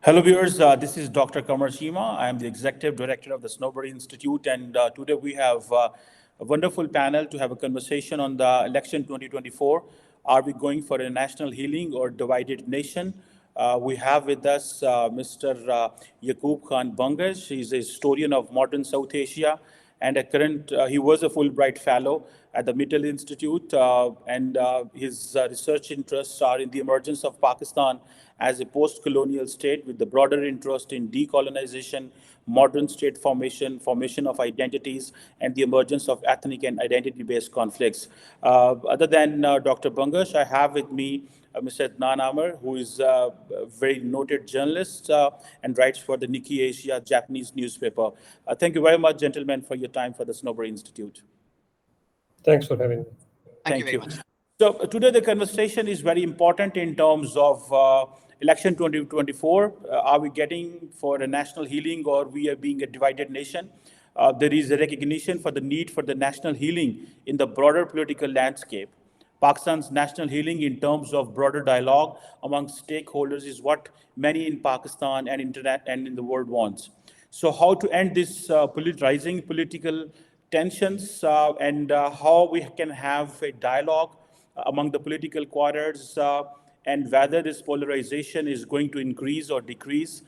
Hello, viewers. This is Dr. Kamar Shima. I am the Executive Director of the Sanober Institute, and today we have a wonderful panel to have a conversation on the election 2024. Are we going for a national healing or divided nation? We have with us Mr. Yaqub Khan Bangash. He's a historian of modern South Asia and he was a Fulbright Fellow at the Mittal Institute, and his research interests are in the emergence of Pakistan as a post-colonial state with the broader interest in decolonization, modern state formation, formation of identities, and the emergence of ethnic and identity-based conflicts. Other than Dr. Bangash, I have with me Mr. Adnan Amar, who is a very noted journalist and writes for the Nikkei Asia Japanese newspaper. Thank you very much, gentlemen, for your time for the Sanober Institute. Thanks for having me. Thank you very Thank you. much. So today the conversation is very important in terms of election 2024. Are we getting for a national healing or we are being a divided nation? There is a recognition for the need for the national healing in the broader political landscape. Pakistan's national healing in terms of broader dialogue among stakeholders is what many in Pakistan and internet and in the world wants. So how to end this rising political tensions and how we can have a dialogue among the political quarters and whether this polarization is going to increase or decrease.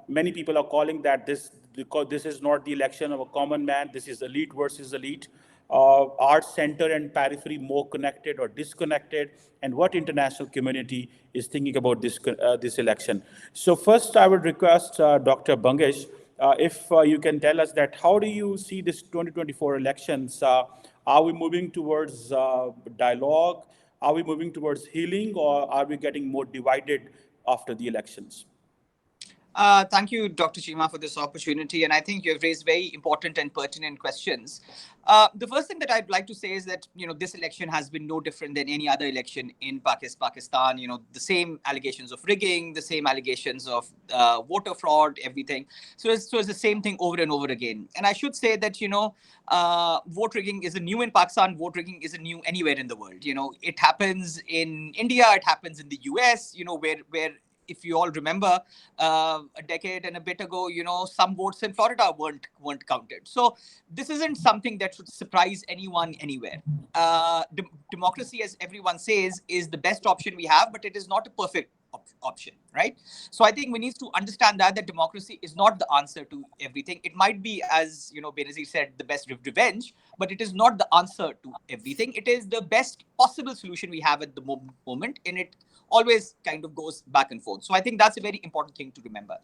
Many people are calling that because this is not the election of a common man, this is elite versus elite. Are center and periphery more connected or disconnected, and what international community is thinking about this election? So first, I would request Dr. Bangesh, if you can tell us that how do you see this 2024 elections? Are we moving towards dialogue? Are we moving towards healing, or are we getting more divided after the elections? Thank you, Dr. Chima, for this opportunity. And I think you have raised very important and pertinent questions. The first thing that I'd like to say is that, this election has been no different than any other election in Pakistan. The same allegations of rigging, the same allegations of voter fraud, everything. So it's the same thing over and over again. And I should say that, vote rigging isn't new in Pakistan. Vote rigging isn't new anywhere in the world. It happens in India. It happens in the US, where if you all remember, a decade and a bit ago, some votes in Florida weren't counted. So this isn't something that should surprise anyone anywhere. Democracy, as everyone says, is the best option we have, but it is not a perfect option, right? So I think we need to understand that democracy is not the answer to everything. It might be, as Benazir said, the best revenge, but it is not the answer to everything. It is the best possible solution we have at the moment, and it always kind of goes back and forth. So I think that's a very important thing to remember.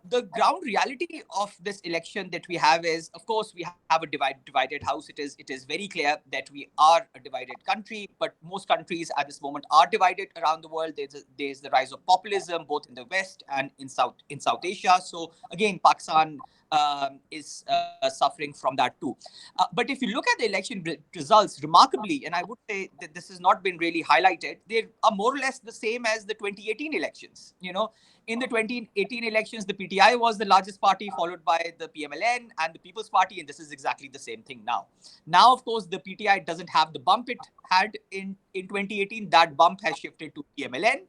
The ground reality of this election that we have is, of course, we have a divided house. It is very clear that we are a divided country, but most countries at this moment are divided around the world. There's the rise of populism, both in the West and in South Asia. So again, Pakistan is suffering from that too. But if you look at the election results, remarkably, and I would say that this has not been really highlighted, they are more or less the same as the 2018 elections. In the 2018 elections, the PTI was the largest party, followed by the PMLN and the People's Party, and this is exactly the same thing now. Now, of course, the PTI doesn't have the bump it had in 2018. That bump has shifted to PMLN.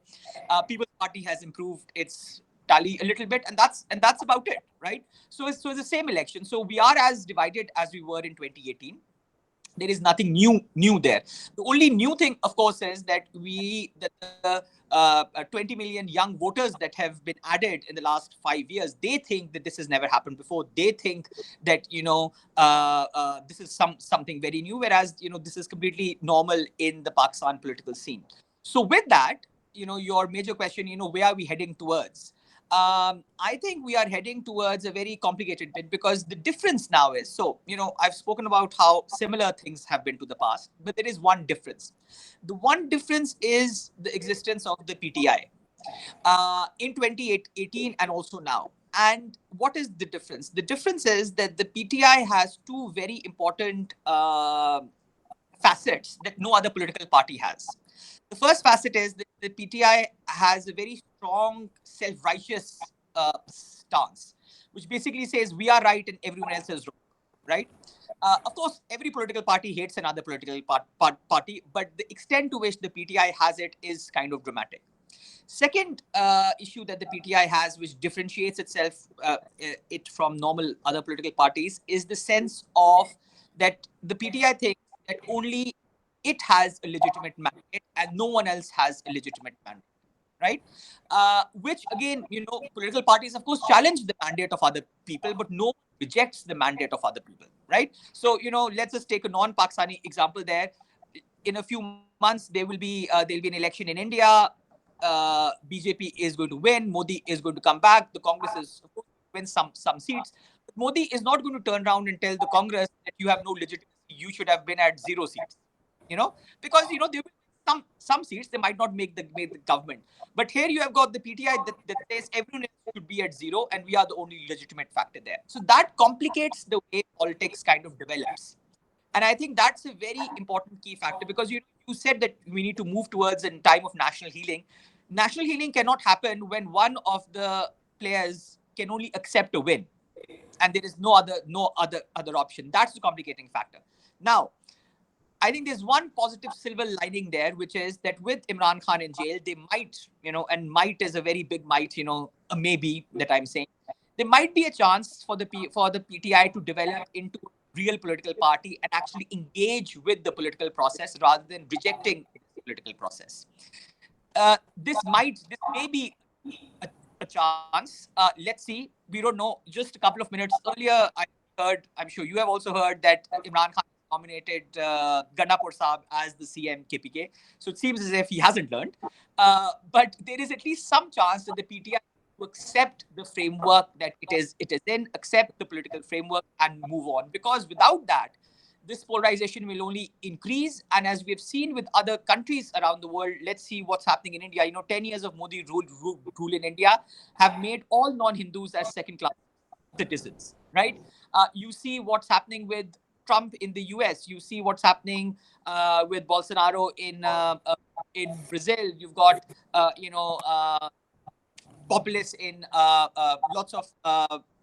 People's Party has improved its tally a little bit, and that's about it, right? So it's the same election. So we are as divided as we were in 2018. There is nothing new there. The only new thing, of course, is that the 20 million young voters that have been added in the last 5 years, they think that this has never happened before. They think that this is something very new, whereas this is completely normal in the Pakistan political scene. So with that, your major question, where are we heading towards? I think we are heading towards a very complicated bit, because the difference now is, so, I've spoken about how similar things have been to the past, but there is one difference. The one difference is the existence of the PTI in 2018 and also now. And what is the difference? The difference is that the PTI has two very important facets that no other political party has. The first facet is that the PTI has a very strong self-righteous stance, which basically says we are right and everyone else is wrong, right? Of course, every political party hates another political party, but the extent to which the PTI has it is kind of dramatic. Second issue that the PTI has, which differentiates it from normal other political parties, is the sense of that the PTI thinks that only it has a legitimate mandate and no one else has a legitimate mandate, right? Which again, political parties, of course, challenge the mandate of other people, but no one rejects the mandate of other people, right? So, let's just take a non-Pakistani example there. In a few months, there'll be an election in India. BJP is going to win. Modi is going to come back. The Congress is supposed to win some seats. But Modi is not going to turn around and tell the Congress that you have no legitimacy. You should have been at 0 seats. Because there will be some seats, they might not make the government. But here you have got the PTI that says everyone else should be at 0, and we are the only legitimate factor there. So that complicates the way politics kind of develops. And I think that's a very important key factor, because you said that we need to move towards a time of national healing. National healing cannot happen when one of the players can only accept a win, and there is no other option. That's the complicating factor. Now, I think there's one positive silver lining there, which is that with Imran Khan in jail, they might, and might is a very big might, a maybe that I'm saying. There might be a chance for the PTI to develop into a real political party and actually engage with the political process rather than rejecting the political process. This may be a chance. Let's see. We don't know. Just a couple of minutes earlier, I'm sure you have also heard that Imran Khan nominated Gandapur Saab as the CM KPK. So it seems as if he hasn't learned. But there is at least some chance that the PTI to accept the framework that it is in, accept the political framework and move on. Because without that, this polarization will only increase. And as we have seen with other countries around the world, let's see what's happening in India. 10 years of Modi rule in India have made all non-Hindus as second-class citizens, right? You see what's happening with Trump in the US. You see what's happening with Bolsonaro in Brazil. You've got, populists in lots of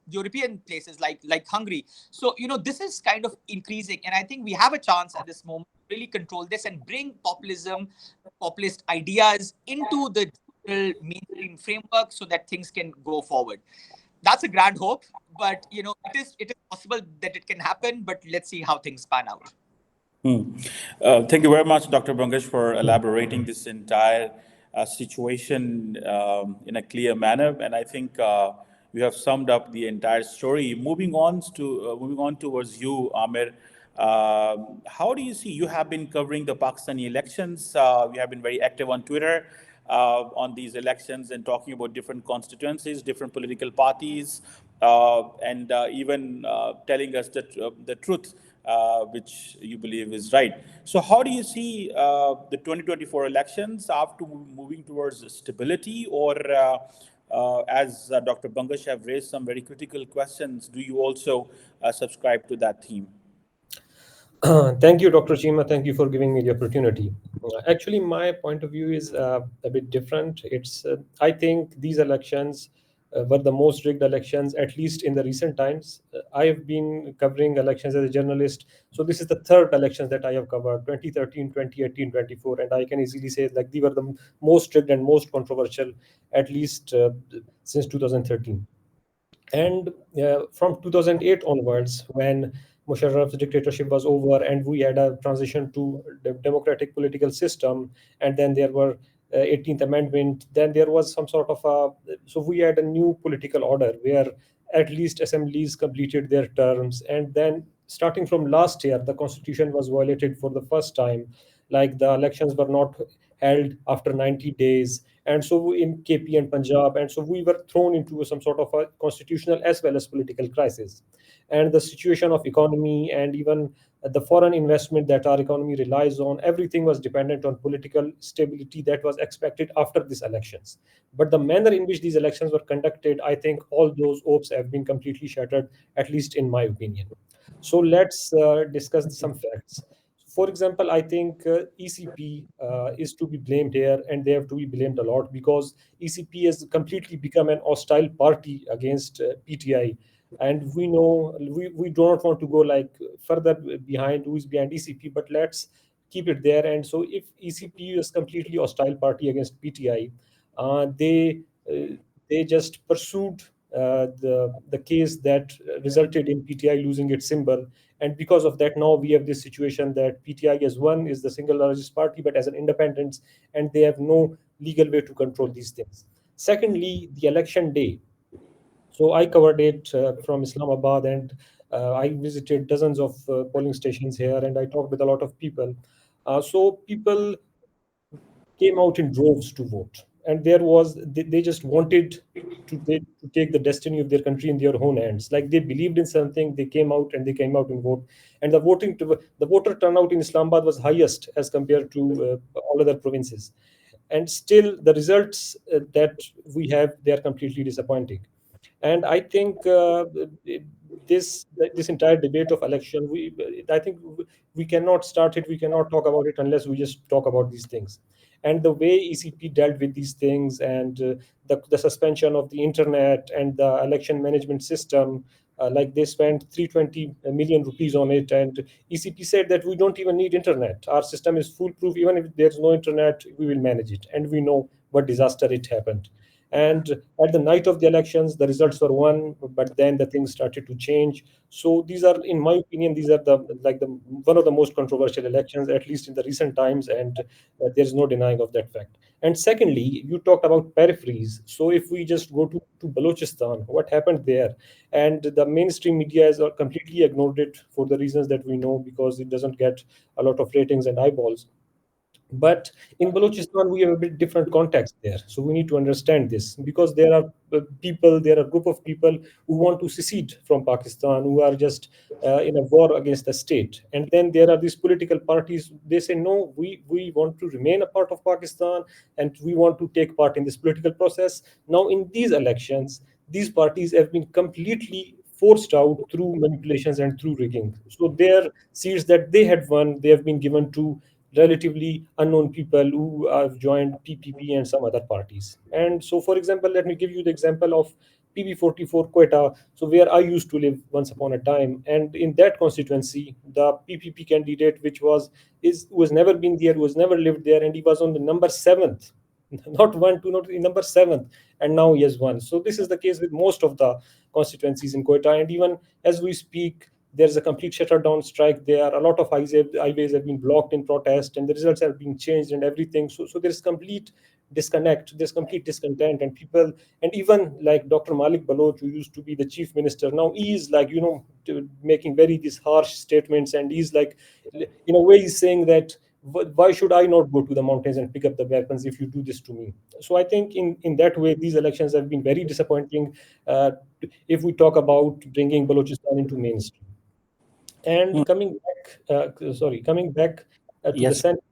European places like Hungary. So, this is kind of increasing. And I think we have a chance at this moment to really control this and bring populist ideas into the digital mainstream framework so that things can go forward. That's a grand hope, but, it is possible that it can happen, but let's see how things pan out. Thank you very much, Dr. Bangesh, for elaborating this entire situation in a clear manner. And I think you have summed up the entire story. Moving on towards you, Amir. How do you see? You have been covering the Pakistani elections. You have been very active on Twitter on these elections and talking about different constituencies, different political parties, and even telling us the truth, which you believe is right. So how do you see the 2024 elections after moving towards stability, or as Dr. Bangesh have raised some very critical questions, do you also subscribe to that theme? Thank you, Dr. Chima. Thank you for giving me the opportunity. Actually, my point of view is a bit different. I think these elections were the most rigged elections, at least in the recent times. I have been covering elections as a journalist. So this is the third elections that I have covered, 2013, 2018, 24. And I can easily say like they were the most rigged and most controversial, at least since 2013. And from 2008 onwards, when Musharraf's dictatorship was over and we had a transition to the democratic political system, and then there were 18th Amendment, then there was some sort of so we had a new political order where at least assemblies completed their terms. And then starting from last year, the constitution was violated for the first time. Like the elections were not held after 90 days. And so in KP and Punjab, and so we were thrown into some sort of a constitutional as well as political crisis. And the situation of economy and even the foreign investment that our economy relies on, everything was dependent on political stability that was expected after these elections. But the manner in which these elections were conducted, I think all those hopes have been completely shattered, at least in my opinion. So let's discuss some facts. For example, I think ECP is to be blamed here, and they have to be blamed a lot because ECP has completely become an hostile party against PTI. And we know we do not want to go like further behind who is behind ECP, but let's keep it there. And so if ECP is completely hostile party against PTI, they they just pursued the case that resulted in PTI losing its symbol, and because of that, now we have this situation that PTI as one is the single largest party, but as an independent, and they have no legal way to control these things. Secondly, the election day. So I covered it from Islamabad, and I visited dozens of polling stations here, and I talked with a lot of people. So people came out in droves to vote, and they just wanted to take the destiny of their country in their own hands. Like they believed in something, they came out and they came out and vote. And the voter turnout in Islamabad was highest as compared to all other provinces. And still, the results that we have, they are completely disappointing. And I think this entire debate of election, I think we cannot start it, we cannot talk about it unless we just talk about these things. And the way ECP dealt with these things, and the suspension of the internet and the election management system, like they spent 320 million rupees on it, and ECP said that we don't even need internet. Our system is foolproof. Even if there's no internet, we will manage it. And we know what disaster it happened. And at the night of the elections, the results were won, but then the things started to change. So these are, in my opinion, these are the one of the most controversial elections, at least in the recent times, and there's no denying of that fact. And secondly, you talked about peripheries. So if we just go to Balochistan, what happened there? And the mainstream media has completely ignored it for the reasons that we know, because it doesn't get a lot of ratings and eyeballs. But in Balochistan, we have a bit different context there. So we need to understand this, because there are a group of people who want to secede from Pakistan, who are just in a war against the state. And then there are these political parties. They say, no, we want to remain a part of Pakistan, and we want to take part in this political process. Now, in these elections, these parties have been completely forced out through manipulations and through rigging. So their seats that they had won, they have been given to relatively unknown people who have joined PPP and some other parties. And so, for example, let me give you the example of PB44 Quetta, so where I used to live once upon a time. And in that constituency, the PPP candidate, which who has never been there, who has never lived there, and he was on the number seventh, not one, two, not number seventh, and now he has won. So this is the case with most of the constituencies in Quetta, and even as we speak, there's a complete shutdown strike there. A lot of highways have been blocked in protest, and the results have been changed and everything. So there's complete disconnect, there's complete discontent, and people, and even like Dr. Malik Baloch, who used to be the chief minister, now he's like, making very these harsh statements, and he's like, in a way, he's saying that why should I not go to the mountains and pick up the weapons if you do this to me? So I think in that way, these elections have been very disappointing. Uh, if we talk about bringing Balochistan into mainstream. Hmm. And coming back to the Yes. Senate,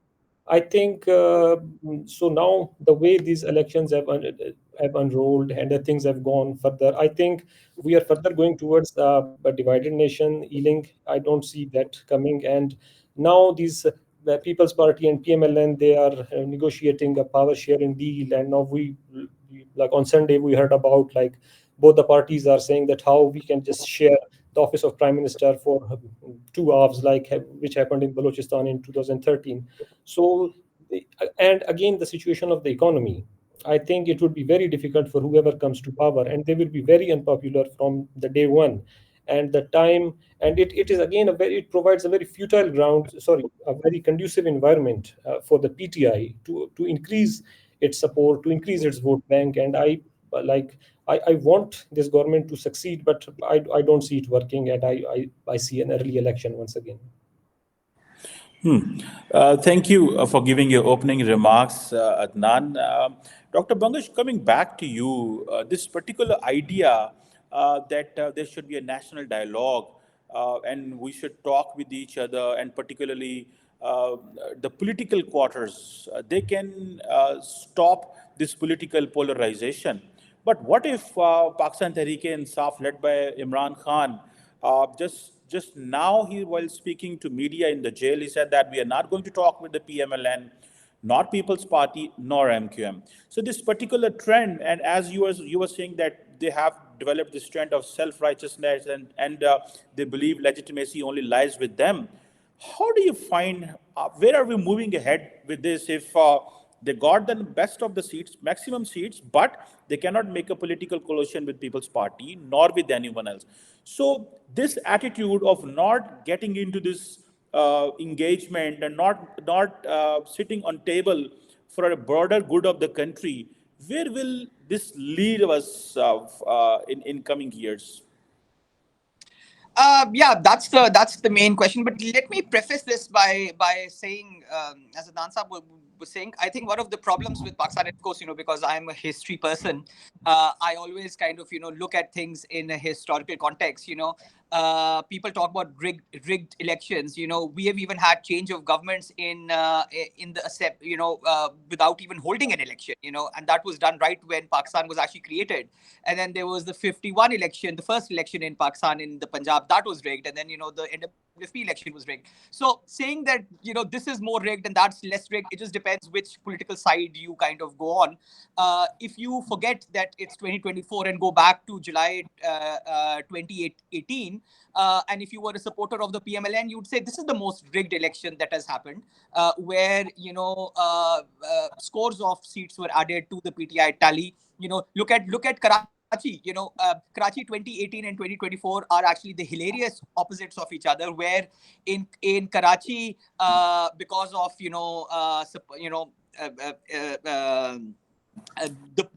I think so. Now the way these elections have unrolled and the things have gone further, I think we are further going towards a divided nation healing. I don't see that coming. And now the People's Party and PMLN, they are negotiating a power sharing deal. And now like on Sunday we heard about, like, both the parties are saying that how we can just share the office of prime minister for 2 hours, like which happened in Balochistan in 2013. So, and again, the situation of the economy. I think it would be very difficult for whoever comes to power, and they will be very unpopular from the day one. And the time, and it is again it provides a very futile ground, sorry, a very conducive environment for the PTI to increase its support, to increase its vote bank. And like I want this government to succeed, but I don't see it working, and I see an early election once again. Thank you for giving your opening remarks, Adnan. Dr. Bangash, coming back to you, this particular idea that there should be a national dialogue and we should talk with each other, and particularly the political quarters, they can stop this political polarization. But what if Pakistan Tehreek-e-Insaf, led by Imran Khan, just now, while speaking to media in the jail, he said that we are not going to talk with the PMLN, not People's Party, nor MQM. So this particular trend, and as you were saying that they have developed this trend of self-righteousness, and they believe legitimacy only lies with them. How do you find where are we moving ahead with this if They got the best of the seats, maximum seats, but they cannot make a political coalition with People's Party nor with anyone else. So this attitude of not getting into this engagement and not sitting on table for a broader good of the country, where will this lead us in coming years? Yeah, that's the main question. But let me preface this by saying, as Adnan Saab was saying, I think one of the problems with Pakistan, of course, because I'm a history person, I always kind of look at things in a historical context. People talk about rigged elections. We have even had change of governments in the without even holding an election. And that was done right when Pakistan was actually created. And then there was the 51 election, the first election in Pakistan in the Punjab, that was rigged. And then, the NWFP election was rigged. So saying that, this is more rigged and that's less rigged, it just depends which political side you kind of go on. If you forget that it's 2024 and go back to July 2018, and if you were a supporter of the PMLN, you'd say this is the most rigged election that has happened, where, scores of seats were added to the PTI tally. Look at Karachi. Karachi 2018 and 2024 are actually the hilarious opposites of each other. Where in Karachi, because of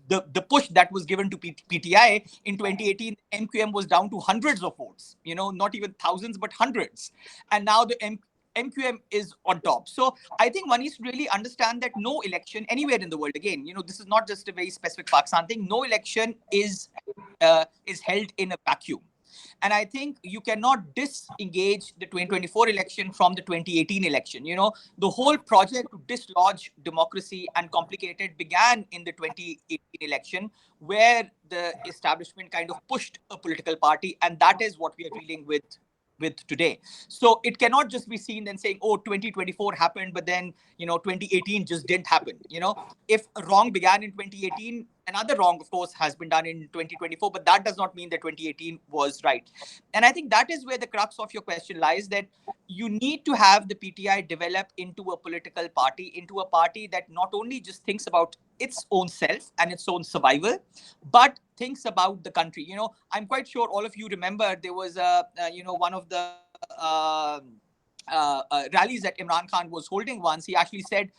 the push that was given to PTI in 2018, MQM was down to hundreds of votes. Not even thousands, but hundreds. And now the MQM is on top. So I think one needs to really understand that no election anywhere in the world, again, this is not just a very specific Pakistan thing. No election is held in a vacuum. And I think you cannot disengage the 2024 election from the 2018 election. The whole project to dislodge democracy and complicate it began in the 2018 election, where the establishment kind of pushed a political party. And that is what we are dealing with today. So it cannot just be seen and saying, oh, 2024 happened, but then, 2018 just didn't happen. If a wrong began in 2018, another wrong, of course, has been done in 2024, but that does not mean that 2018 was right. And I think that is where the crux of your question lies, that you need to have the PTI develop into a political party, into a party that not only just thinks about its own self and its own survival, but thinks about the country. I'm quite sure all of you remember there was one of the rallies that Imran Khan was holding once. He actually said,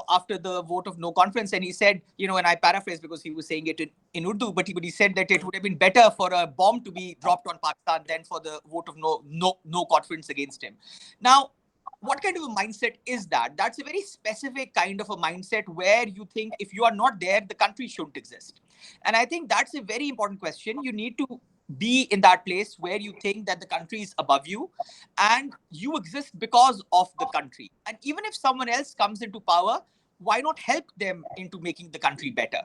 after the vote of no confidence, and he said, and I paraphrase because he was saying it in Urdu, but he said that it would have been better for a bomb to be dropped on Pakistan than for the vote of no confidence against him. Now, what kind of a mindset is that? That's a very specific kind of a mindset where you think if you are not there, the country shouldn't exist. And I think that's a very important question. You need to be in that place where you think that the country is above you and you exist because of the country. And even if someone else comes into power, why not help them into making the country better?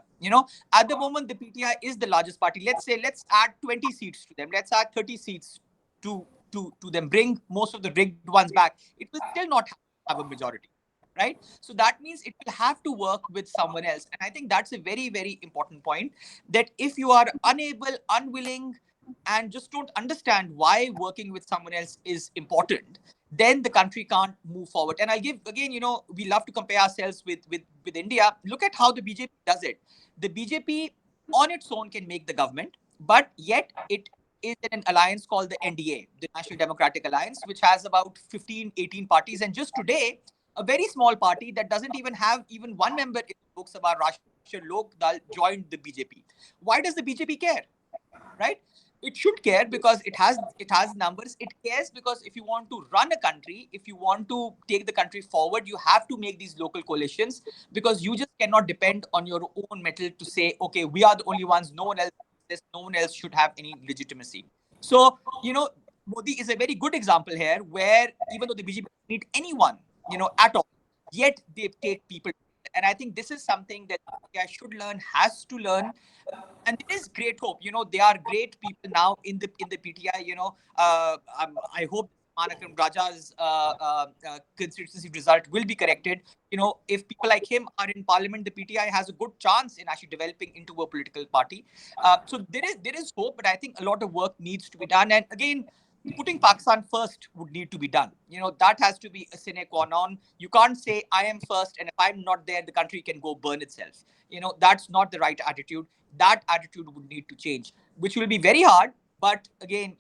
At the moment, the PTI is the largest party. Let's add 20 seats to them. Let's add 30 seats to them, bring most of the rigged ones back. It will still not have a majority, right? So that means it will have to work with someone else. And I think that's a very, very important point, that if you are unable, unwilling, and just don't understand why working with someone else is important, then the country can't move forward. And I'll give, again, we love to compare ourselves with India. Look at how the BJP does it. The BJP on its own can make the government, but yet it is in an alliance called the NDA, the National Democratic Alliance, which has about 15, 18 parties. And just today, a very small party that doesn't even have even one member in the Lok Sabha, Rashtriya Lok Dal, joined the BJP. Why does the BJP care? Right? It should care because it has numbers. It cares because if you want to run a country, if you want to take the country forward, you have to make these local coalitions, because you just cannot depend on your own metal to say, okay, we are the only ones, no one else should have any legitimacy. So, Modi is a very good example here, where even though the BJP doesn't need anyone, at all, yet they take people. And I think this is something that India should learn, has to learn. And there is great hope. There are great people now in the PTI. I hope Manakam Raja's constituency result will be corrected. If people like him are in parliament, the PTI has a good chance in actually developing into a political party. So there is hope, but I think a lot of work needs to be done. And again, putting Pakistan first would need to be done. That has to be a sine qua non. You can't say I am first, and if I'm not there, the country can go burn itself. That's not the right attitude. That attitude would need to change, which will be very hard. But again,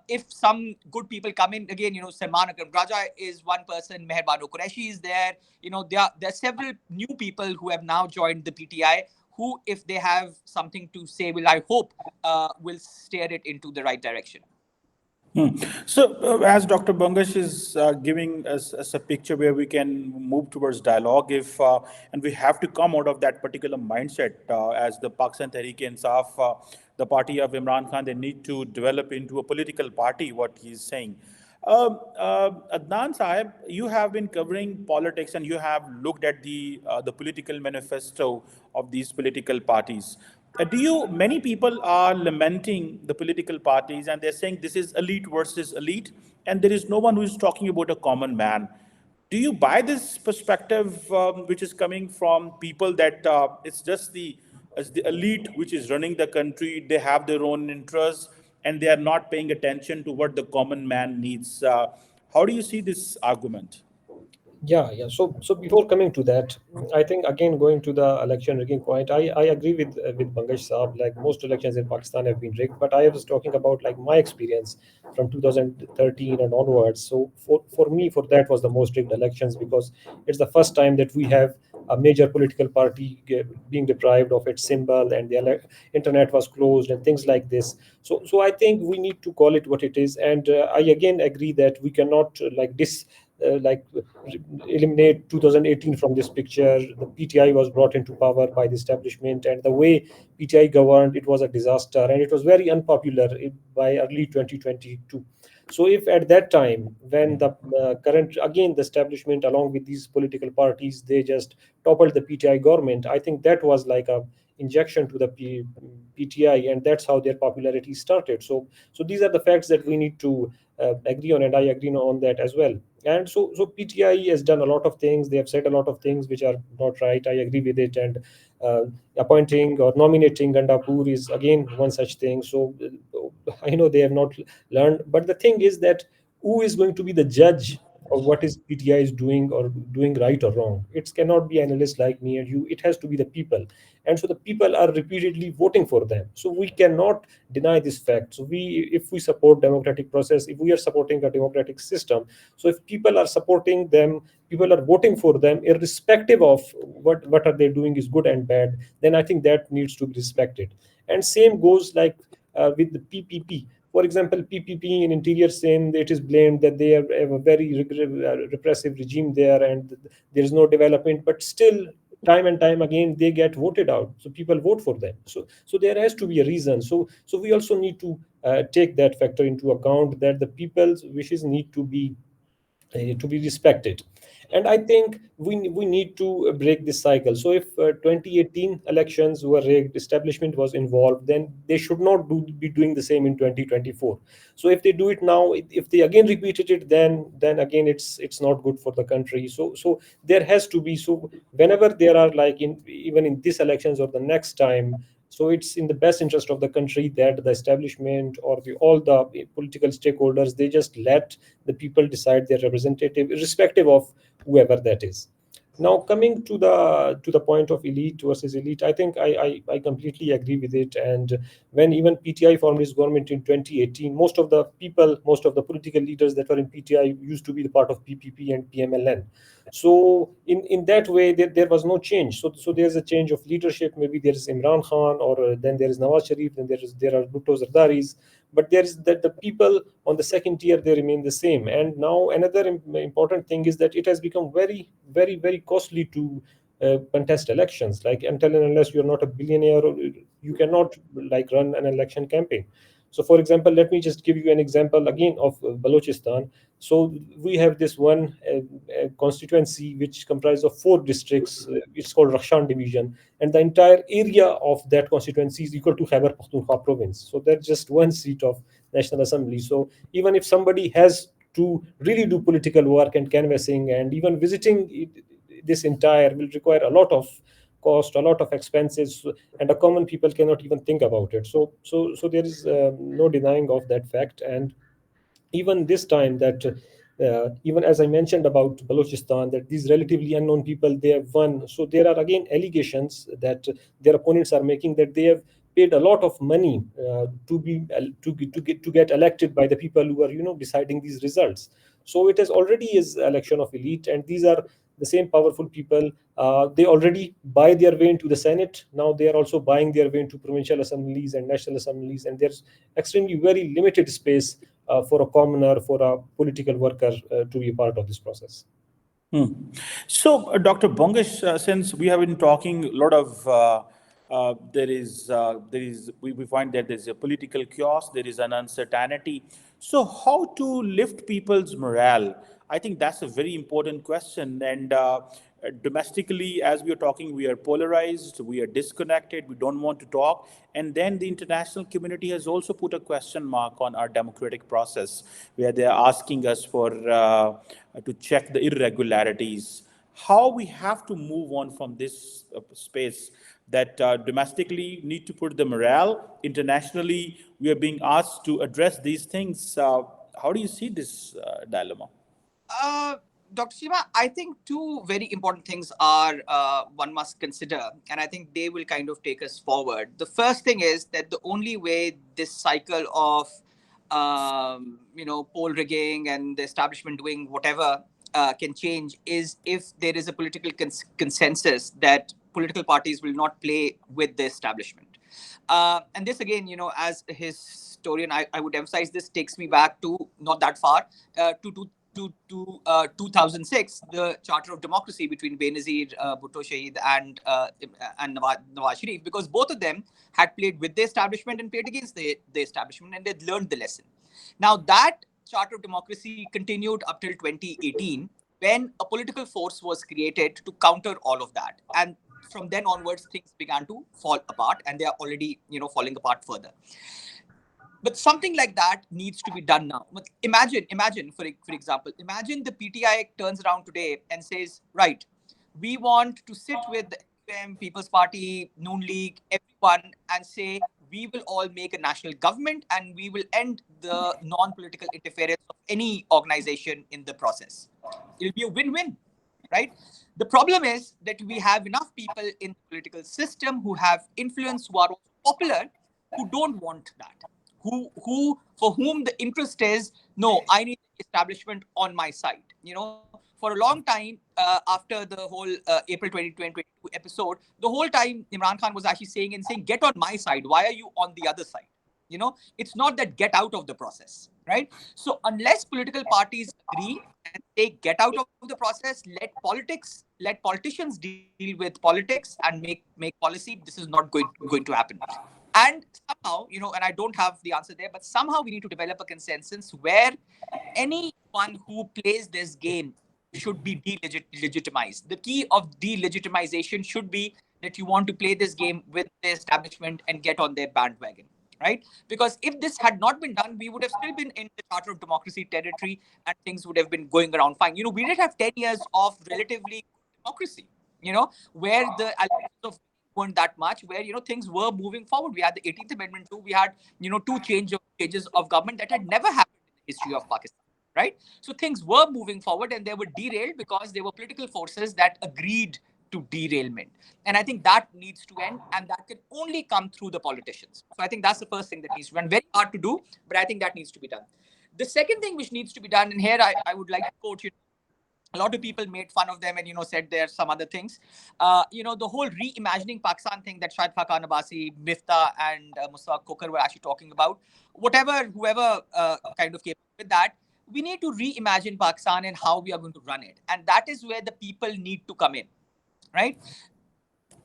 if some good people come in, again, Salman Akram Raja is one person, Mehrbano Qureshi is there. There are several new people who have now joined the PTI who, if they have something to say, I hope, will steer it into the right direction. So, as Dr. Bangash is giving us a picture where we can move towards dialogue, if and we have to come out of that particular mindset as the Pakistan Tehreek-e-Insaf, the party of Imran Khan, they need to develop into a political party. What he's saying. Adnan Sahib, you have been covering politics and you have looked at the political manifesto of these political parties. Do you? Many people are lamenting the political parties, and they're saying this is elite versus elite, and there is no one who is talking about a common man. Do you buy this perspective, which is coming from people that it's just the elite which is running the country? They have their own interests, and they are not paying attention to what the common man needs. How do you see this argument? Yeah. So before coming to that, I think again going to the election rigging point, I agree with Bangash Saab. Like most elections in Pakistan have been rigged, but I was talking about like my experience from 2013 and onwards. So for me, for that was the most rigged elections because it's the first time that we have a major political party being deprived of its symbol and the internet was closed and things like this. So I think we need to call it what it is, and I again agree that we cannot like eliminate 2018 from this picture. The PTI was brought into power by the establishment, and the way PTI governed, it was a disaster, and it was very unpopular by early 2022. So, if at that time, when the current again the establishment, along with these political parties, they just toppled the PTI government, I think that was like a injection to the PTI, and that's how their popularity started. So these are the facts that we need to agree on, and I agree on that as well. And so PTI has done a lot of things. They have said a lot of things which are not right. I agree with it. And uh, appointing or nominating Gandapur is again one such thing. So I know they have not learned, but the thing is that who is going to be the judge of what is PTI is doing or doing right or wrong? It cannot be analysts like me and you. It has to be the people, and so the people are repeatedly voting for them. So we cannot deny this fact. So if we support democratic process, if we are supporting a democratic system, so if people are supporting them, people are voting for them, irrespective of what are they doing is good and bad, then I think that needs to be respected. And same goes like with the PPP. For example, PPP in interior, same, it is blamed that they have a very repressive regime there and there is no development, but still time and time again they get voted out, so people vote for them. So there has to be a reason. So we also need to take that factor into account, that the people's wishes need to be respected. And I think we need to break this cycle. So if 2018 elections were rigged, establishment was involved, then they should not be doing the same in 2024. So if they do it now, if they again repeated it, then again it's not good for the country. So there has to be, so whenever there are like in even in this elections or the next time, so it's in the best interest of the country that the establishment or all the political stakeholders, they just let the people decide their representative, irrespective of whoever that is. Now coming to the point of elite versus elite, I think I completely agree with it. And when even PTI formed its government in 2018, most of the people, most of the political leaders that were in PTI used to be the part of PPP and PMLN. So in that way, there was no change. So there's a change of leadership. Maybe there is Imran Khan, or then there is Nawaz Sharif, then there are Bhutto Zardaris, but there is that the people on the second tier, they remain the same. And now another important thing is that it has become very costly to contest elections. Like until and unless you're not a billionaire, you cannot like run an election campaign. So for example, let me just give you an example again of Balochistan. So we have this one constituency which comprises of 4 districts. It's called Rakhshan division, and the entire area of that constituency is equal to Khyber Pakhtunkhwa province. So that's just one seat of National Assembly. So even if somebody has to really do political work and canvassing, and even visiting this entire will require a lot of cost, a lot of expenses, and the common people cannot even think about it. So there is no denying of that fact. And even this time that even as I mentioned about Balochistan, that these relatively unknown people, they have won. So there are again allegations that their opponents are making, that they have paid a lot of money to get elected by the people who are deciding these results. So it is already is election of elite, and these are the same powerful people. They already buy their way into the Senate. Now they are also buying their way into provincial assemblies and national assemblies, and there's extremely very limited space for a commoner, for a political worker to be a part of this process. So, Dr. Bongish, since we have been talking a lot of, we find that there's a political chaos, there is an uncertainty. So, how to lift people's morale? I think that's a very important question. And domestically, as we are talking, we are polarized, we are disconnected, we don't want to talk. And then the international community has also put a question mark on our democratic process, where they are asking us for to check the irregularities. How we have to move on from this space, that domestically need to put the morale, internationally we are being asked to address these things. How do you see this dilemma? Uh, Dr. Shima, I think two very important things are one must consider, and I think they will kind of take us forward. The first thing is that the only way this cycle of poll rigging and the establishment doing whatever can change is if there is a political consensus that political parties will not play with the establishment. And this again, as a historian, I would emphasize this takes me back to not that far, to 2006, the Charter of Democracy between Benazir Bhutto Shahid and Nawaz Sharif, because both of them had played with the establishment and played against the establishment, and they'd learned the lesson. Now, that Charter of Democracy continued up till 2018, when a political force was created to counter all of that. And from then onwards, things began to fall apart, and they are already, falling apart further. But something like that needs to be done now. Imagine, for example, imagine the PTI turns around today and says, right, we want to sit with the FPM, People's Party, Noon League, everyone, and say, we will all make a national government and we will end the non-political interference of any organization in the process. It'll be a win-win, right? The problem is that we have enough people in the political system who have influence, who are also popular, who don't want that. For whom the interest is, no, I need establishment on my side. For a long time after the whole April 2022 episode, the whole time Imran Khan was actually saying, get on my side. Why are you on the other side? It's not that get out of the process, right? So unless political parties agree and say get out of the process, let politicians deal with politics and make policy, this is not going to happen. And somehow, and I don't have the answer there, but somehow we need to develop a consensus where anyone who plays this game should be delegitimized. The key of delegitimization should be that you want to play this game with the establishment and get on their bandwagon, right? Because if this had not been done, we would have still been in the Charter of Democracy territory and things would have been going around fine. We did have 10 years of relatively democracy, where the allegations of weren't that much, where things were moving forward. We had the 18th Amendment too. We had two changes of government that had never happened in the history of Pakistan, right? So things were moving forward, and they were derailed because there were political forces that agreed to derailment. And I think that needs to end, and that can only come through the politicians. So I think that's the first thing that needs to be done. Very hard to do, but I think that needs to be done. The second thing which needs to be done, and here I would like to quote a lot of people made fun of them and said there are some other things. The whole reimagining Pakistan thing that Shahid Khan Abbasi, Mifta, and Mustafa Kokar were actually talking about. Whoever kind of came up with that, we need to reimagine Pakistan and how we are going to run it, and that is where the people need to come in, right?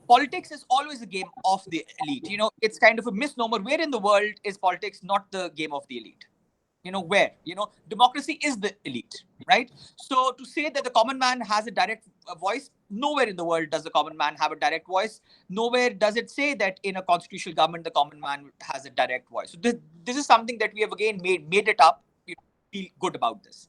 Politics is always a game of the elite. It's kind of a misnomer. Where in the world is politics not the game of the elite? Where? Democracy is the elite, right? So to say that the common man has a direct voice, nowhere in the world does the common man have a direct voice. Nowhere does it say that in a constitutional government, the common man has a direct voice. So this is something that we have again made it up. Feel good about this.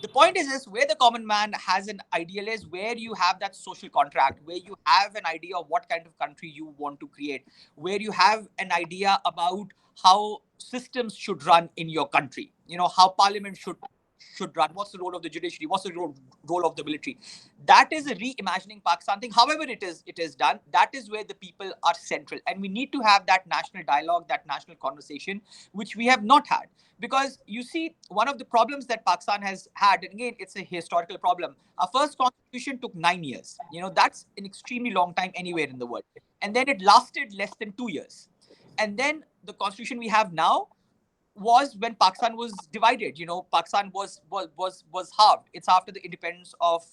The point is where the common man has an ideal is where you have that social contract, where you have an idea of what kind of country you want to create, where you have an idea about how systems should run in your country, how parliament should run, what's the role of the judiciary, what's the role of the military. That is a reimagining Pakistan thing. However it is done, that is where the people are central. And we need to have that national dialogue, that national conversation, which we have not had. Because you see, one of the problems that Pakistan has had, and again, it's a historical problem. Our first constitution took 9 years. That's an extremely long time anywhere in the world. And then it lasted less than 2 years. And then the constitution we have now was when Pakistan was divided. Pakistan was halved. It's after the independence of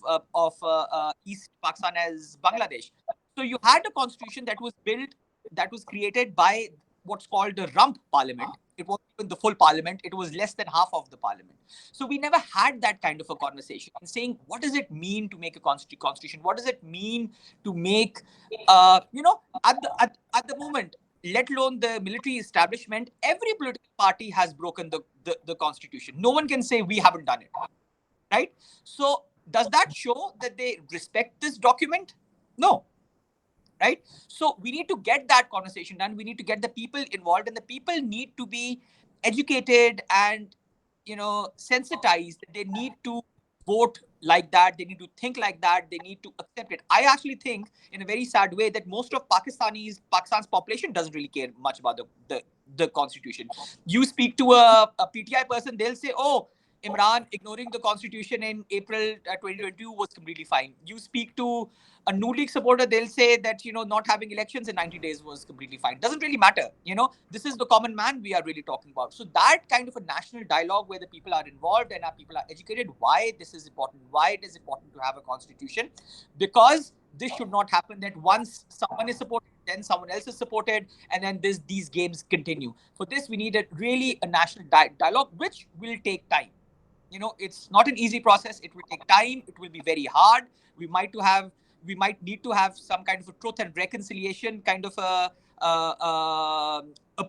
East Pakistan as Bangladesh. So you had a constitution that was built, that was created by what's called the rump parliament. It wasn't even the full parliament. It was less than half of the parliament. So we never had that kind of a conversation saying, what does it mean to make a constitution? What does it mean to make, at the moment, let alone the military establishment, every political party has broken the constitution. No one can say we haven't done it, right? So does that show that they respect this document? No, right? So we need to get that conversation done. We need to get the people involved, and the people need to be educated and sensitized. They need to vote like that. They need to think like that. They need to accept it. I actually think, in a very sad way, that most of Pakistan's population doesn't really care much about the constitution. You speak to a PTI person, they'll say, oh, Imran ignoring the constitution in April 2022 was completely fine. You speak to a New League supporter, they'll say that, not having elections in 90 days was completely fine. Doesn't really matter. This is the common man we are really talking about. So that kind of a national dialogue where the people are involved and our people are educated, why this is important, why it is important to have a constitution, because this should not happen that once someone is supported, then someone else is supported, and then these games continue. For this, we need a national dialogue, which will take time. It's not an easy process. It will take time. It will be very hard. We might need to have some kind of a truth and reconciliation kind of a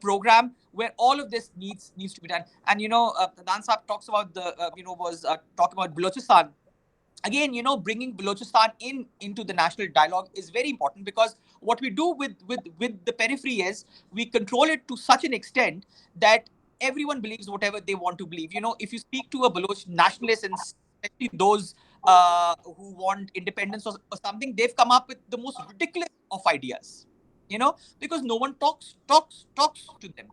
program where all of this needs to be done. And Adnan Saab talks about talking about Balochistan. Again, bringing Balochistan into the national dialogue is very important, because what we do with the periphery is we control it to such an extent that everyone believes whatever they want to believe. If you speak to a Baloch nationalist, and especially those who want independence or something, they've come up with the most ridiculous of ideas. Because no one talks to them.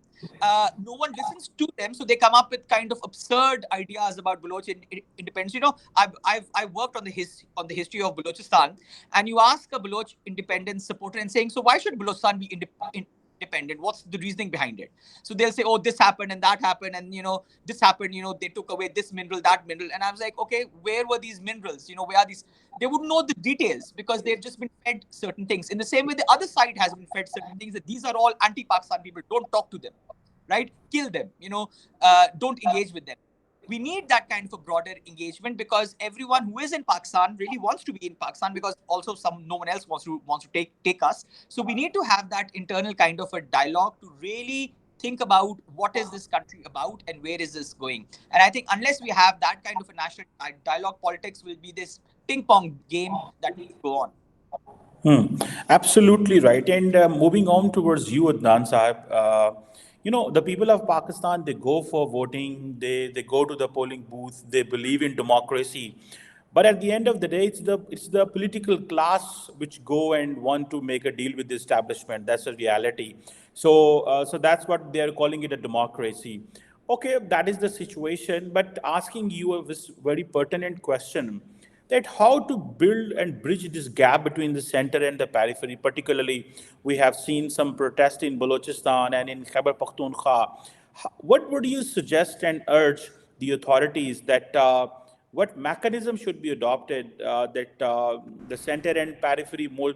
No one listens to them, so they come up with kind of absurd ideas about Baloch independence. I've worked on the history of Balochistan, and you ask a Baloch independence supporter and saying, so why should Balochistan be independent? What's the reasoning behind it? So they'll say, oh, this happened and that happened, and this happened, they took away this mineral, that mineral. And I was like, okay, where were these minerals? Where are these? They wouldn't know the details because they've just been fed certain things. In the same way, the other side has been fed certain things, that these are all anti-Pakistan people. Don't talk to them, right? Kill them, don't engage with them. We need that kind of a broader engagement, because everyone who is in Pakistan really wants to be in Pakistan, because also no one else wants to take us. So we need to have that internal kind of a dialogue to really think about what is this country about and where is this going. And I think unless we have that kind of a national dialogue, politics will be this ping pong game that will go on. Absolutely right. And moving on towards you, Adnan Sahib, the people of Pakistan, they go for voting, they go to the polling booth, they believe in democracy. But at the end of the day, it's the political class which go and want to make a deal with the establishment. That's a reality. So that's what they are calling it, a democracy. Okay, that is the situation. But asking you a very pertinent question, that how to build and bridge this gap between the center and the periphery. Particularly, we have seen some protest in Balochistan and in Khyber Pakhtunkhwa. What would you suggest and urge the authorities that what mechanism should be adopted that the center and periphery more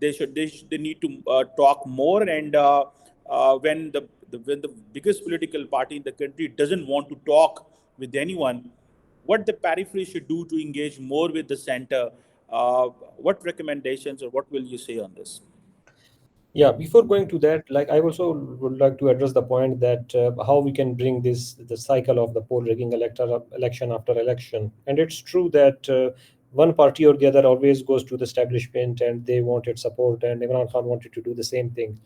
they need to talk more, and when the biggest political party in the country doesn't want to talk with anyone, what the periphery should do to engage more with the center? What recommendations or what will you say on this? Yeah, before going to that, like I also would like to address the point that how we can bring this the cycle of the poll rigging election after election. And it's true that one party or the other always goes to the establishment and they wanted support, and Imran Khan wanted to do the same thing.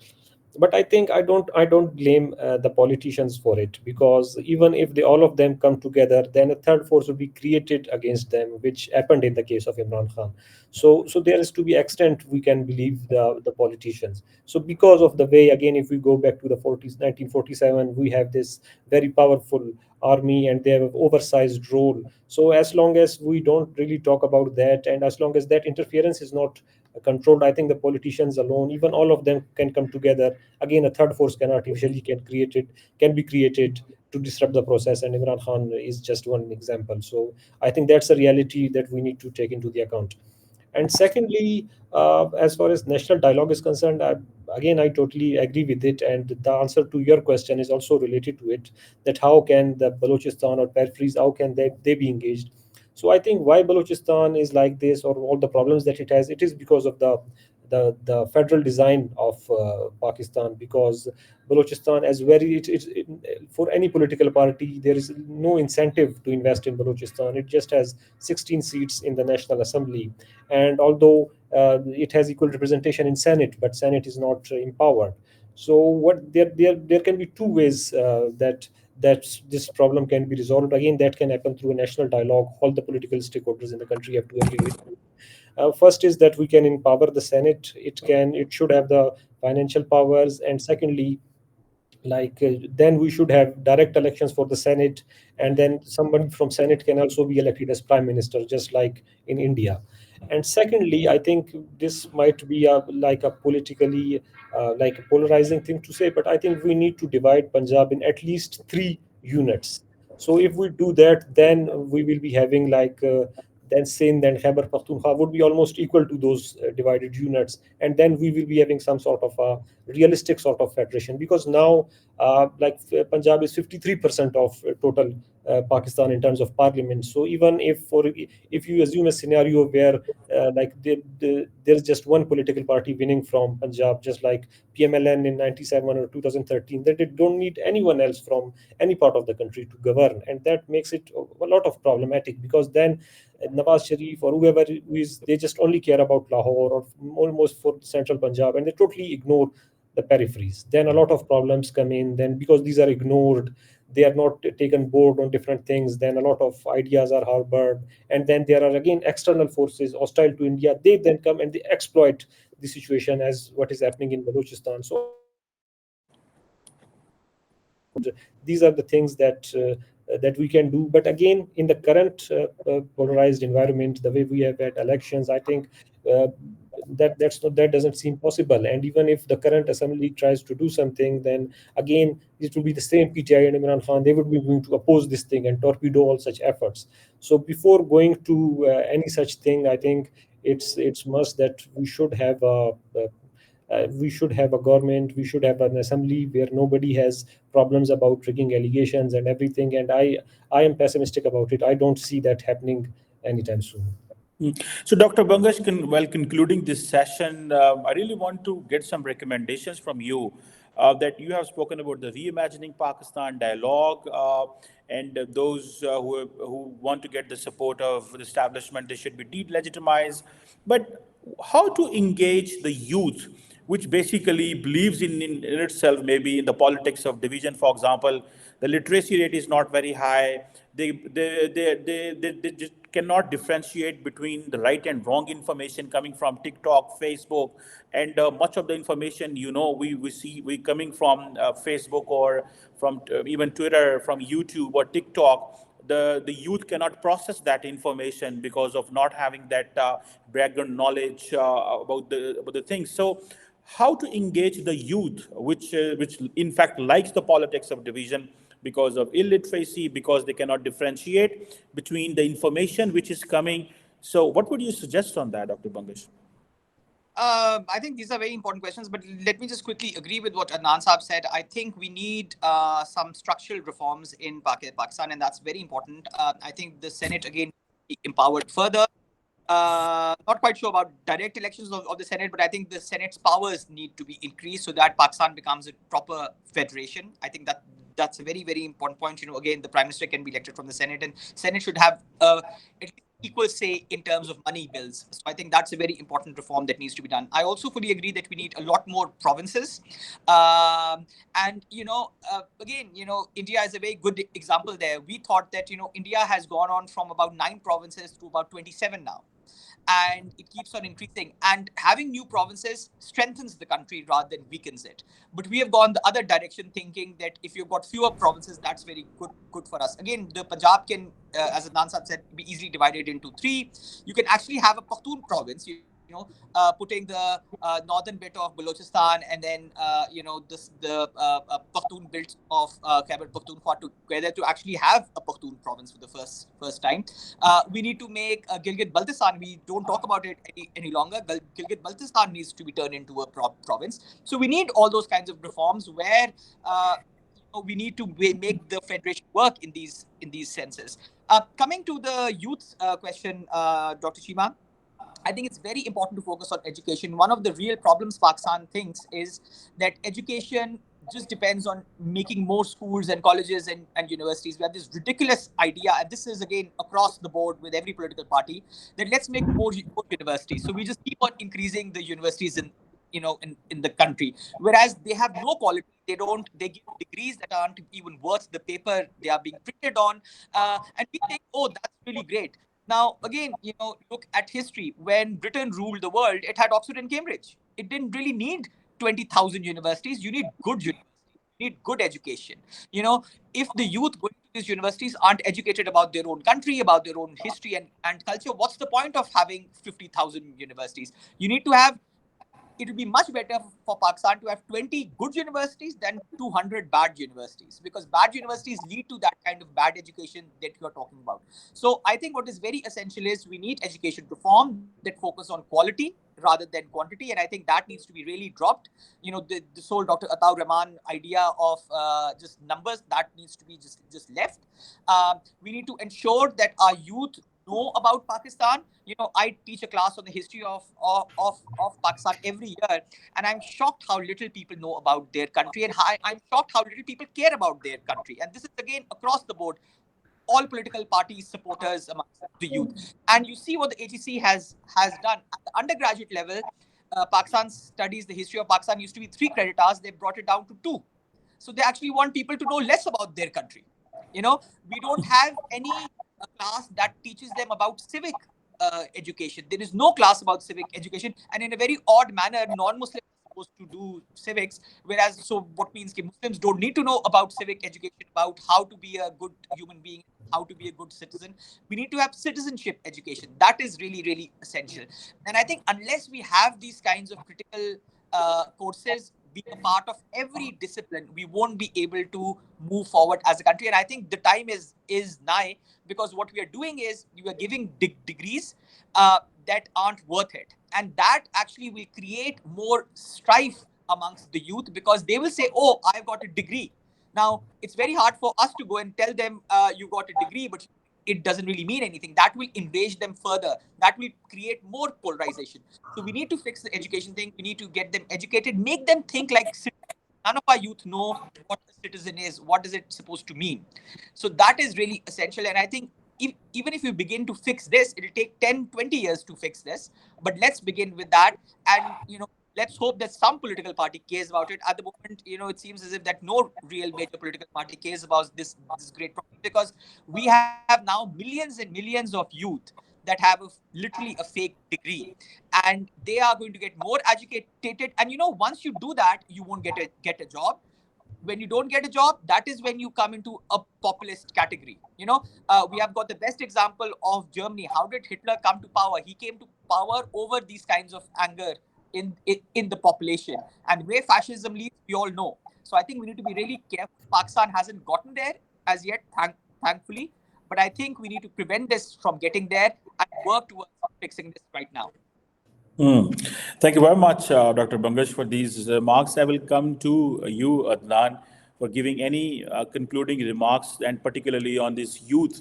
But I think I don't blame the politicians for it, because even if they all of them come together, then a third force will be created against them, which happened in the case of Imran Khan. So there is to be extent we can believe the politicians. So because of the way, again, if we go back to the 40s, 1947, we have this very powerful army and they have an oversized role. So as long as we don't really talk about that, and as long as that interference is not controlled, I think the politicians alone, even all of them, can come together. Again, a third force can artificially can be created to disrupt the process, and Imran Khan is just one example. So I think that's a reality that we need to take into the account. And secondly, as far as national dialogue is concerned, again, I totally agree with it. And the answer to your question is also related to it, that how can the Balochistan or peripheries, how can they be engaged? So I think why Balochistan is like this, or all the problems that it has, it is because of the federal design of Pakistan. Because Balochistan, as very for any political party, there is no incentive to invest in Balochistan. It just has 16 seats in the National Assembly, and although it has equal representation in Senate, but Senate is not empowered. So what there can be two ways that this problem can be resolved. Again, that can happen through a national dialogue. All the political stakeholders in the country have to agree. First is that we can empower the Senate. It should have the financial powers. And secondly, then we should have direct elections for the Senate, and then somebody from Senate can also be elected as prime minister, just like in India. And secondly, I think this might be like a politically like a polarizing thing to say, but I think we need to divide Punjab in at least three units. So if we do that, then we will be having then Sindh and Khyber Pakhtunkhwa would be almost equal to those divided units, and then we will be having some sort of a realistic sort of federation. Because now Punjab is 53% of total Pakistan in terms of parliament. So even if you assume a scenario where there's just one political party winning from Punjab, just like PMLN in 97 or 2013, that they don't need anyone else from any part of the country to govern, and that makes it a lot of problematic. Because then Nawaz Sharif or whoever is, they just only care about Lahore or almost for central Punjab, and they totally ignore the peripheries. Then a lot of problems come in. Then because these are ignored, they are not taken board on different things. Then a lot of ideas are harbored, and then there are again external forces hostile to India. They then come and they exploit the situation, as what is happening in Balochistan. So I think these are the things that we can do. But again, in the current polarized environment, the way we have had elections, I think uh, that doesn't seem possible. And even if the current assembly tries to do something, then again it will be the same PTI and Imran Khan. They would be going to oppose this thing and torpedo all such efforts. So before going to any such thing, I think it's must that we should have a government, we should have an assembly where nobody has problems about rigging allegations and everything. And I am pessimistic about it. I don't see that happening anytime soon. So, Dr. Bangash, while concluding this session, I really want to get some recommendations from you that you have spoken about the reimagining Pakistan dialogue, and those who want to get the support of the establishment, they should be delegitimized. But how to engage the youth, which basically believes in itself, maybe in the politics of division, for example, the literacy rate is not very high. They just cannot differentiate between the right and wrong information coming from TikTok, Facebook, and much of the information, we coming from Facebook or from even Twitter, from YouTube or TikTok. The youth cannot process that information because of not having that background knowledge about the things. So how to engage the youth, which in fact likes the politics of division because of illiteracy, because they cannot differentiate between the information which is coming. So what would you suggest on that, Dr. Bangash? I think these are very important questions, but let me just quickly agree with what Adnan Saab said. I think we need some structural reforms in Pakistan, and that's very important. I think the Senate, again, be empowered further. Not quite sure about direct elections of the Senate, but I think the Senate's powers need to be increased so that Pakistan becomes a proper federation. I think that's a very, very important point. Again, the Prime Minister can be elected from the Senate, and Senate should have at least equal say in terms of money bills. So I think that's a very important reform that needs to be done. I also fully agree that we need a lot more provinces. And, again, India is a very good example there. We thought that, India has gone on from about 9 provinces to about 27 now. And it keeps on increasing. And having new provinces strengthens the country rather than weakens it. But we have gone the other direction, thinking that if you've got fewer provinces, that's very good for us. Again, the Punjab can, as Adnan Saab said, be easily divided into 3. You can actually have a Pakhtun province. Putting the northern bit of Balochistan and then the Pakhtun bits of Khyber Pakhtunkhwa together to actually have a Pakhtun province for the first time. We need to make Gilgit-Baltistan. We don't talk about it any longer. Gilgit-Baltistan needs to be turned into a province. So we need all those kinds of reforms where we need to make the federation work in these senses. Coming to the youth question, Dr. Chima, I think it's very important to focus on education. One of the real problems Pakistan thinks is that education just depends on making more schools and colleges and universities. We have this ridiculous idea, and this is again across the board with every political party, that let's make more universities. So we just keep on increasing the universities in the country, whereas they have no quality. They give degrees that aren't even worth the paper they are being printed on, and we think, oh, that's really great. Now, again, look at history. When Britain ruled the world, it had Oxford and Cambridge. It didn't really need 20,000 universities. You need good universities. You need good education. If the youth going to these universities aren't educated about their own country, about their own history and culture, what's the point of having 50,000 universities? You need to have it would be much better for Pakistan to have 20 good universities than 200 bad universities, because bad universities lead to that kind of bad education that you're talking about. So I think what is very essential is we need education reform that focus on quality rather than quantity. And I think that needs to be really dropped. This whole Dr. Ataur Rahman idea of just numbers, that needs to be just left. We need to ensure that our youth know about Pakistan. I teach a class on the history of Pakistan every year, and I'm shocked how little people know about their country, and I'm shocked how little people care about their country. And this is again across the board, all political parties, supporters amongst the youth. And you see what the AGC has done at the undergraduate level. Pakistan studies, the history of Pakistan used to be 3 credit hours. They brought it down to 2. So they actually want people to know less about their country. We don't have any class that teaches them about civic education. There is no class about civic education, and in a very odd manner, non-Muslims are supposed to do civics, whereas what means that Muslims don't need to know about civic education, about how to be a good human being, how to be a good citizen. We need to have citizenship education. That is really, really essential. And I think unless we have these kinds of critical courses be a part of every discipline, we won't be able to move forward as a country. And I think the time is nigh, because what we are doing is we are giving degrees that aren't worth it. And that actually will create more strife amongst the youth, because they will say, oh, I've got a degree. Now, it's very hard for us to go and tell them, you got a degree, but it doesn't really mean anything. That will enrage them further. That will create more polarization. So we need to fix the education thing. We need to get them educated, make them think like citizens. None of our youth know what a citizen is. What is it supposed to mean? So that is really essential. And I think even if you begin to fix this, it'll take 10, 20 years to fix this. But let's begin with that. And, let's hope that some political party cares about it. At the moment, it seems as if that no real major political party cares about this great problem, because we have now millions and millions of youth that have literally a fake degree, and they are going to get more educated. And once you do that, you won't get a job. When you don't get a job, that is when you come into a populist category. We have got the best example of Germany. How did Hitler come to power? He came to power over these kinds of anger in the population, and where fascism leads, we all know. So I think we need to be really careful. Pakistan hasn't gotten there as yet, thankfully, but I think we need to prevent this from getting there and work towards fixing this right now. Thank you very much, Dr. Bangash, for these remarks. I will come to you, Adnan, for giving any concluding remarks, and particularly on this youth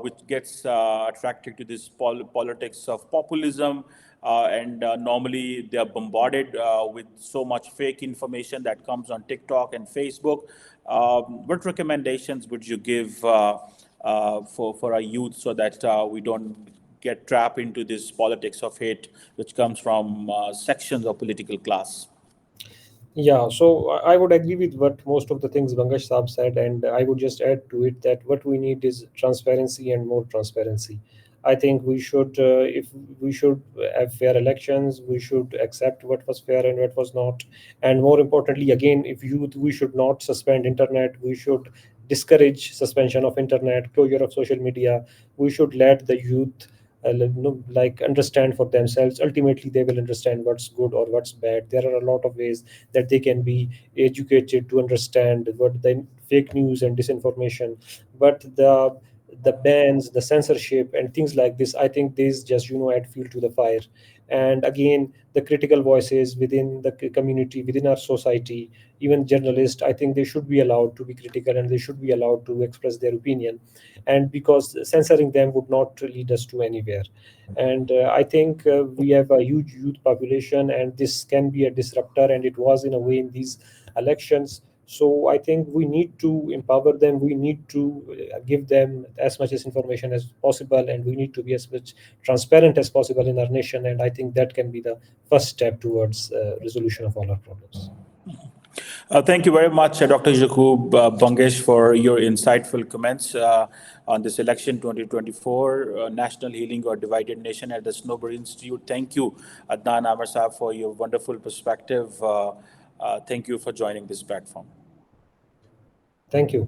which gets attracted to this politics of populism. And normally they are bombarded with so much fake information that comes on TikTok and Facebook. What recommendations would you give for our youth so that we don't get trapped into this politics of hate, which comes from sections of political class? Yeah, so I would agree with what most of the things Bangash Saab said, and I would just add to it that what we need is transparency and more transparency. I think we should, if we should have fair elections, we should accept what was fair and what was not, and more importantly, again, if youth, we should not suspend internet. We should discourage suspension of internet, closure of social media. We should let the youth like understand for themselves. Ultimately they will understand what's good or what's bad. There are a lot of ways that they can be educated to understand what the fake news and disinformation. But the bans, the censorship and things like this, I think these just add fuel to the fire. And again, the critical voices within the community, within our society, even journalists, I think they should be allowed to be critical and they should be allowed to express their opinion. And because censoring them would not lead us to anywhere. And I think we have a huge youth population, and this can be a disruptor, and it was in a way in these elections. So I think we need to empower them. We need to give them as much as information as possible, and we need to be as much transparent as possible in our nation. And I think that can be the first step towards resolution of all our problems. Thank you very much, Dr. Jakub Bangesh, for your insightful comments on this election 2024 National Healing or Divided Nation at the Sanober Institute. Thank you, Adnan Amar Saab, for your wonderful perspective. Thank you for joining this platform. Thank you.